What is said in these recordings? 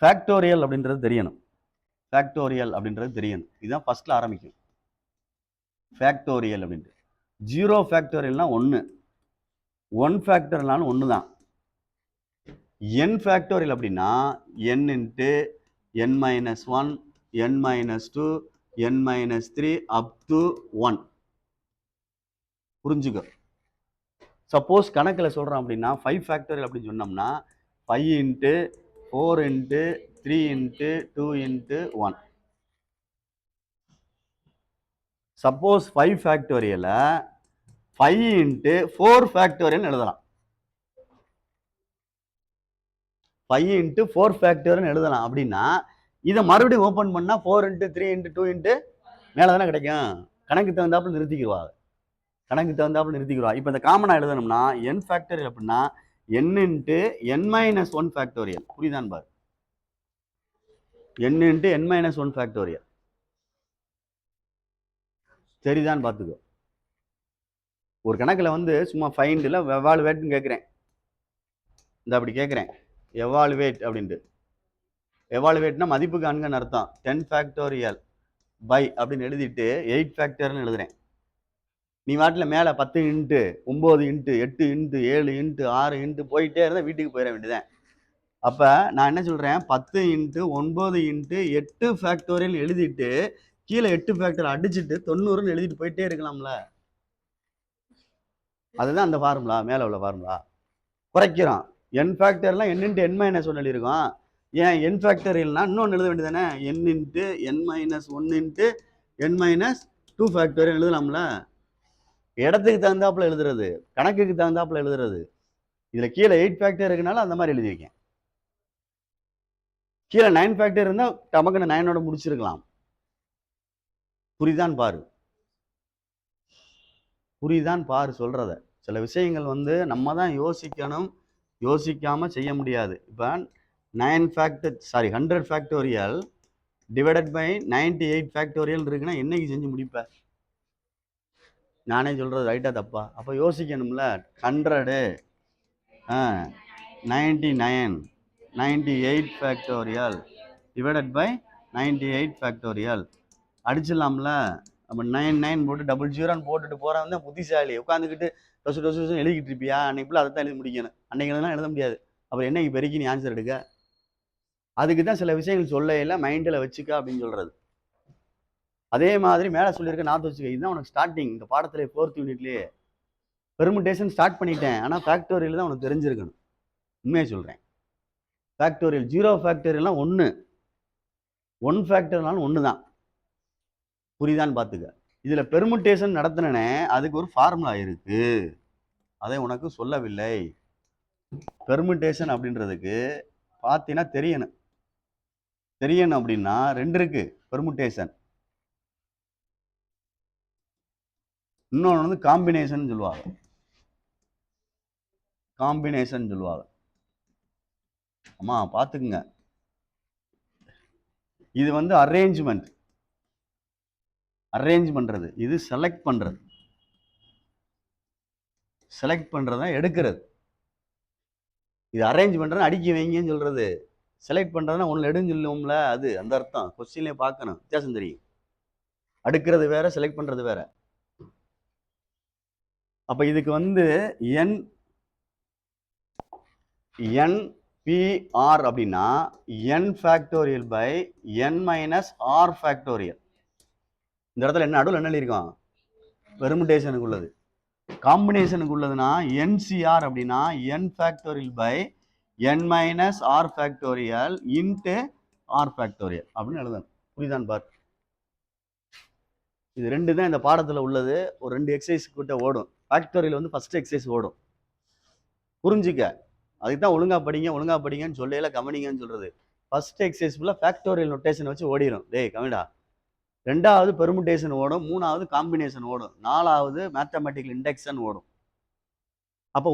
Factorial அப்படின்றது தெரியணும். Factorial அப்படின்றது தெரியணும். இதுதான் ஃபர்ஸ்ட்ல ஆரம்பிக்கும். ஃபேக்டோரியல் அப்படின்ட்டு 0 ஃபேக்டோரியல்னா 1, 1 ஃபேக்டோரியல்னாலும் 1 தான். n ஃபேக்டோரியல் அப்படின்னா n into n minus 1, n minus 2, n minus 3 up to 1. புரிஞ்சுக்க. சப்போஸ் கணக்கில் சொல்கிறோம் அப்படின்னா 5 ஃபேக்டோரியல் அப்படின்னு சொன்னோம்னா 5 into 4 into 3 into 2 into 1. Suppose 5 ஃபேக்டோரியலை 5 into 4 factorial எழுதலாம். 5 இன்ட்டு 4 ஃபேக்டோரியல் எழுதலாம். அப்படின்னா இதை மறுபடியும் ஓப்பன் பண்ணால் 4 இன்ட்டு 3 இன்ட்டு 2 இன்ட்டு மேலே தானே கிடைக்கும். கணக்கு தகுந்தாப்புல நிறுத்திக்கிடுவா. கணக்கு தகுந்தாப்புல நிறுத்திக்கிடுவா. இப்போ இந்த காமனாக எழுதணும்னா n ஃபேக்டோரியல் அப்படின்னா n into n minus 1 factorial. புரியுதான் பாரு. n into n minus 1 factorial. சரிதான் பார்த்துக்கோ. ஒரு கணக்கில் வந்து சும்மா ஃபைண்டில் எவாலுவேட்னு கேட்குறேன். இந்த அப்படி கேட்குறேன் எவாலுவேட் அப்படின்ட்டு. எவாலுவேட்னா மதிப்பு காண்கன்னு அர்த்தம். 10 ஃபேக்டோரியல் பை அப்படின்னு எழுதிட்டு 8 ஃபேக்டோரியல்னு எழுதுறேன். நீ வாட்டில் மேலே 10 into 9 into 8 into 7 into 6 into போயிட்டே இருந்தால் வீட்டுக்கு போயிட வேண்டியதான். அப்போ நான் என்ன சொல்கிறேன், 10 இன்ட்டு 9 இன்ட்டு 8 ஃபேக்டோரியல் எழுதிட்டு கீழே 8 ஃபேக்டோரியல் அடிச்சுட்டு 90ன்னு எழுதிட்டு போயிட்டே இருக்கலாம்ல. அதுதான் அந்த ஃபார்முலா, மேலே உள்ள ஃபார்முலா. குறைக்கிறோம். n ஃபேக்டர்லாம் n இன்ட்டு n மைனஸ் 1 எழுதியிருக்கோம். ஏன் n ஃபேக்டரியல்னா இன்னொன்று எழுத வேண்டியதானே, n into n minus 1 into n minus 2 factorial எழுதலாம்ல. இடத்துக்கு தகுந்தாப்புல எழுதுறது, கணக்குக்கு தகுந்தாப்புல எழுதுறது. இதில் கீழே 8 ஃபேக்டர் இருக்குனால அந்த மாதிரி எழுதியிருக்கேன். கீழே 9 ஃபேக்டர் இருந்தால் நமக்கு 9ஓட முடிச்சிருக்கலாம். புரியுதான் பாரு. புரியுதான் பாரு சொல்றத. சில விஷயங்கள் வந்து நம்ம தான் யோசிக்கணும், யோசிக்காம செய்ய முடியாது. இப்போ 100 ஃபேக்டோரியல் டிவைடட் பை 98 ஃபேக்டோரியல் இருக்குன்னா என்னைக்கு செஞ்சு முடிப்ப? நானே சொல்றது ரைட்டா தப்பா? அப்போ யோசிக்கணும்ல. 100 99 98 ஃபேக்டோரியல் டிவைடட் பை 98 ஃபேக்டோரியல் அடிச்சிடலாம்ல. நம்ம 99 போட்டு 00 போட்டுட்டு போறவன் தான் புத்திசாலி. உட்காந்துக்கிட்டு டொசு எழுதிக்கிட்டு இருப்பியா? அன்னைக்குள்ள அதை தான் எழுதி முடிக்கணும். அன்னைக்கு எல்லாம் எழுத முடியாது. அப்புறம் என்னைக்கு பெருக்கி நீ ஆன்சர் எடுக்க? அதுக்கு தான் சில விஷயங்கள் சொல்ல மைண்டில் வச்சுக்க அப்படின்னு சொல்றது. அதே மாதிரி மேலே சொல்லியிருக்க நாத்து வச்சுக்க. இதுதான் உனக்கு ஸ்டார்டிங். இந்த பாடத்துல 4th யூனிட்லேயே பெர்முடேஷன் ஸ்டார்ட் பண்ணிட்டேன். ஆனால் ஃபேக்டோரியல் தான் உனக்கு தெரிஞ்சிருக்கணும். உண்மையை சொல்றேன். ஃபேக்டோரியல் 0 ஃபேக்டோரியல்லாம் 1, 1 ஃபேக்டர்னாலும் 1 தான். புரியுதான்னு பார்த்துக்க. இதில் பெர்முடேஷன் நடத்தினே அதுக்கு ஒரு ஃபார்முலா இருக்கு, அதை உனக்கு சொல்லவில்லை. பெர்முடேஷன் அப்படின்றதுக்கு பார்த்தீங்கன்னா தெரியணும் அப்படின்னா 2 இருக்கு பெர்முடேஷன். இன்னொன்று வந்து காம்பினேஷன் சொல்லுவாங்க. காம்பினேஷன் சொல்லுவாங்க. ஆமா பார்த்துக்குங்க. இது வந்து அரேஞ்ச் பண்றது, இது செலக்ட் பண்றதா எடுக்கிறது. இது அரேஞ்ச் பண்றது அடிக்க வைங்கன்னு சொல்றது. செலக்ட் பண்றதுன்னா ஒன்று எடுன்னு சொல்லுவோம்ல, அது அந்த அர்த்தம். கொஸ்டின்லேயே பார்க்கணும், வித்தியாசம் தெரியும். அடுக்கிறது வேற, செலக்ட் பண்றது வேற. அப்ப இதுக்கு வந்து NPR அப்படின்னா n factorial by n minus R factorial. இந்த இடத்துல என்ன நடுவில் என்ன எழுதியிருக்கோம்? பெர்முடேஷனுக்கு உள்ளது. காம்பினேஷனுக்கு உள்ளதுன்னா NCR அப்படின்னா n factorial by n minus R factorial into R factorial அப்படின்னு எழுதணும். புரியுதான் பார். இது 2 தான் இந்த பாடத்தில் உள்ளது. ஒரு 2 எக்ஸசைஸ் கிட்ட ஓடும். ஃபேக்டோரியல் வந்து ஃபர்ஸ்ட் எக்ஸசைஸ் ஓடும். புரிஞ்சுக்க. அதுக்கு தான் ஒழுங்கா படிங்கன்னு சொல்லையில கவனிங்கன்னு சொல்றது. ஃபர்ஸ்ட் எக்ஸசைஸ் ஃபுல்லாக ஃபேக்டோரியல் நொட்டேஷன் வச்சு ஓடிடும். டேய் கவனிடா. 2வது பெர்முடேஷன் ஓடும், 3வது காம்பினேஷன் ஓடும், 4வது மேத்தமெட்டிக்கல் இண்டெக்ஷன் ஓடும். அப்போ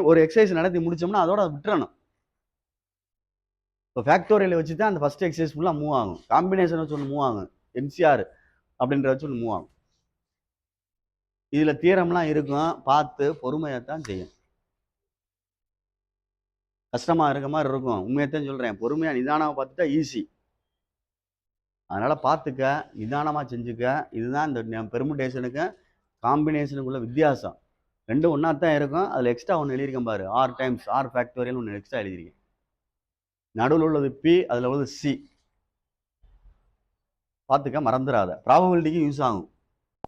ஒரு எக்ஸசைஸ் நடத்தி முடிச்சோம்னா அதோட விட்டுறணும். இப்போ ஃபேக்டோரியல் வச்சு தான் அந்த ஃபர்ஸ்ட் எக்ஸசைஸ் ஃபுல்லாக மூவ் ஆகும். காம்பினேஷன் வச்சு ஒன்று மூவ் ஆகும், NCR அப்படின்ற வச்சு ஒன்று மூவ் ஆகும். இதில் தியரம்லாம் இருக்கும், பார்த்து பொறுமையாக தான் செய்யும். கஷ்டமாக இருக்க மாதிரி இருக்கும். உண்மையத்தான் சொல்கிறேன். பொறுமையாக நிதானமாக பார்த்துட்டா ஈஸி. அதனால் பார்த்துக்க, நிதானமாக செஞ்சுக்க. இதுதான் இந்த பெர்முடேஷனுக்கும் காம்பினேஷனுக்குள்ள வித்தியாசம். ரெண்டும் ஒன்றா தான் இருக்கும். அதில் எக்ஸ்ட்ரா ஒன்று எழுதியிருக்கேன் பாரு, ஆர் டைம்ஸ் ஆர் ஃபேக்டோரியல் ஒன்று எக்ஸ்ட்ரா எழுதியிருக்கேன். நடுவில் உள்ளது பி, அதில் உள்ளது சி. பார்த்துக்க, மறந்துடாத. ப்ராபபிலிட்டிக்கு யூஸ் ஆகும்.